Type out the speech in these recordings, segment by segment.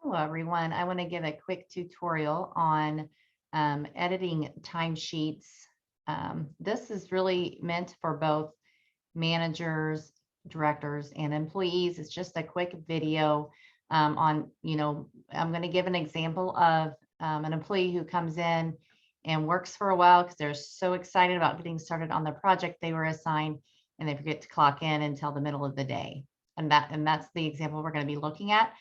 Hello, everyone. I want to give a quick tutorial on editing timesheets. This is really meant for both managers, directors, and employees. It's just a quick video I'm going to give an example of an employee who comes in and works for a while because they're so excited about getting started on the project they were assigned, and they forget to clock in until the middle of the day. And that's the example we're going to be looking at.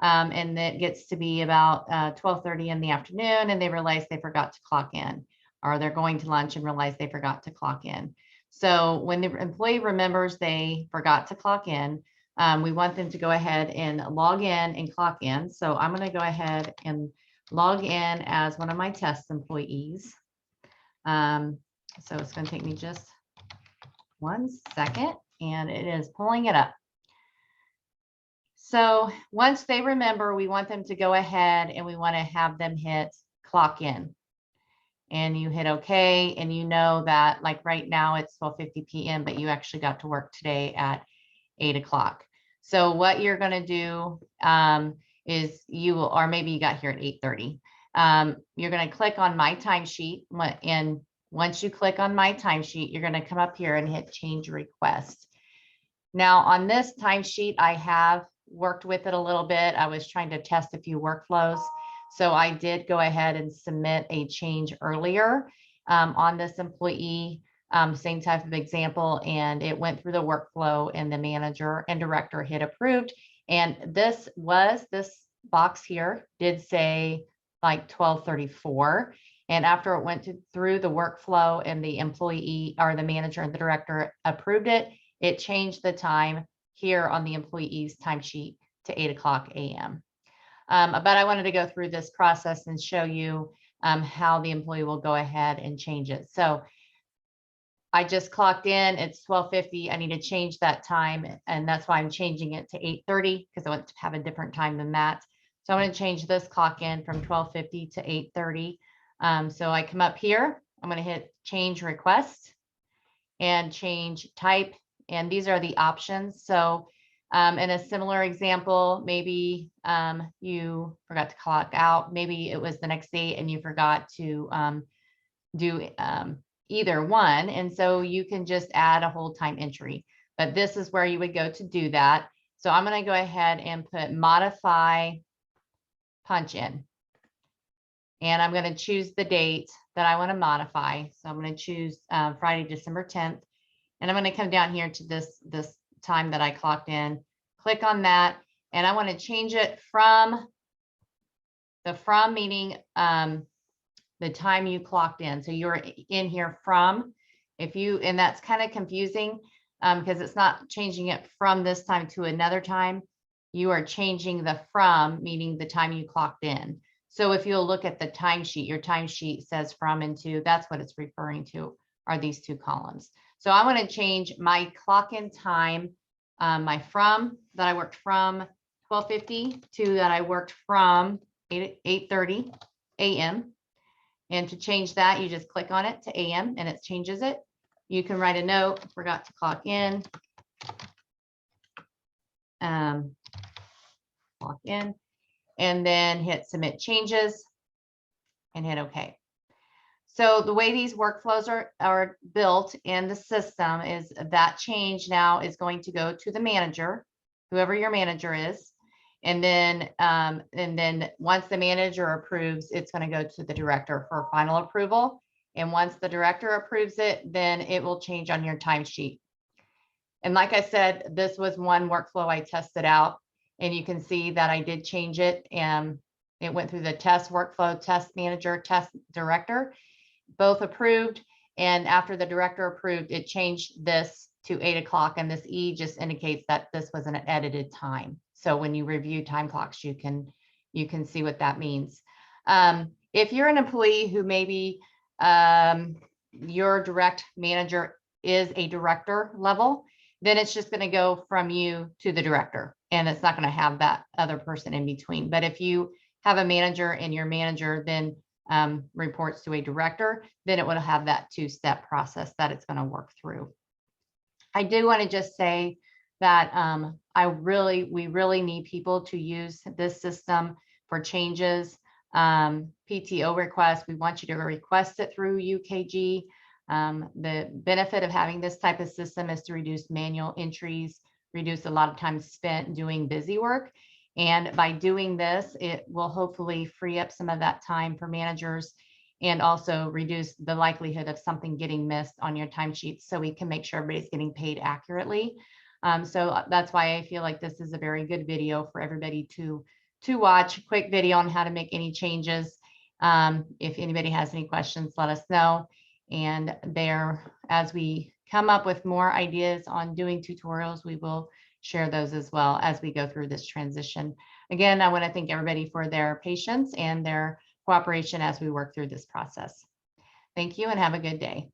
And it gets to be about 12:30 in the afternoon, and they realize they forgot to clock in, or they're going to lunch and realize they forgot to clock in. So when the employee remembers they forgot to clock in, we want them to go ahead and log in and clock in. So I'm going to go ahead and log in as one of my test employees. So it's going to take me just 1 second, and it is pulling it up. So once they remember, we want them to go ahead and we want to have them hit clock in. And you hit OK, and you know that, like, right now it's 12:50 p.m., but you actually got to work today at 8 o'clock. So what you're going to do is you will, or maybe you got here at 8:30. You're going to click on my timesheet, and once you click on my timesheet, you're going to come up here and hit change request. Now on this timesheet, I have worked with it a little bit. I was trying to test a few workflows. So I did go ahead and submit a change earlier on this employee, same type of example, and it went through the workflow, and the manager and director hit approved. And this box here did say like 12:34. And after it went through the workflow and the employee, or the manager and the director, approved it, it changed the time here on the employee's timesheet to 8 o'clock a.m. But I wanted to go through this process and show you how the employee will go ahead and change it. So I just clocked in, it's 12:50. I need to change that time, and that's why I'm changing it to 8:30, because I want to have a different time than that. So I'm going to change this clock in from 12:50 to 8:30. So I come up here, I'm going to hit change request and change type. And these are the options. So in a similar example, maybe you forgot to clock out. Maybe it was the next day and you forgot to do either one. And so you can just add a hold time entry. But this is where you would go to do that. So I'm going to go ahead and put modify punch in. And I'm going to choose the date that I want to modify. So I'm going to choose Friday, December 10th. And I'm going to come down here to this time that I clocked in, click on that, and I want to change it from meaning the time you clocked in. So you're in here from, and that's kind of confusing because it's not changing it from this time to another time. You are changing the from, meaning the time you clocked in. So if you'll look at the timesheet, your timesheet says from and to, that's what it's referring to, are these two columns. So I want to change my clock in time, my from that I worked from 12:50 to that I worked from 8:30 a.m. And to change that, you just click on it to a.m. and it changes it. You can write a note, forgot to clock in, clock in, and then hit submit changes and hit OK. So the way these workflows are built in the system is that change now is going to go to the manager, whoever your manager is. And then once the manager approves, it's going to go to the director for final approval. And once the director approves it, then it will change on your timesheet. And like I said, this was one workflow I tested out, and you can see that I did change it, and it went through the test workflow, test manager, test director, both approved. And after the director approved, it changed this to 8 o'clock, and this E just indicates that this was an edited time. So when you review time clocks, you can see what that means. If you're an employee who maybe your direct manager is a director level, then it's just going to go from you to the director, and it's not going to have that other person in between. But if you have a manager and your manager then reports to a director, then it will have that two-step process that it's going to work through. I do want to just say that we really need people to use this system for changes. PTO requests, we want you to request it through UKG. The benefit of having this type of system is to reduce manual entries, reduce a lot of time spent doing busy work. And by doing this, it will hopefully free up some of that time for managers and also reduce the likelihood of something getting missed on your timesheets so we can make sure everybody's getting paid accurately. So that's why I feel like this is a very good video for everybody to watch. A quick video on how to make any changes. If anybody has any questions, let us know. And there, as we come up with more ideas on doing tutorials, we will share those as well as we go through this transition. Again, I want to thank everybody for their patience and their cooperation as we work through this process. Thank you and have a good day.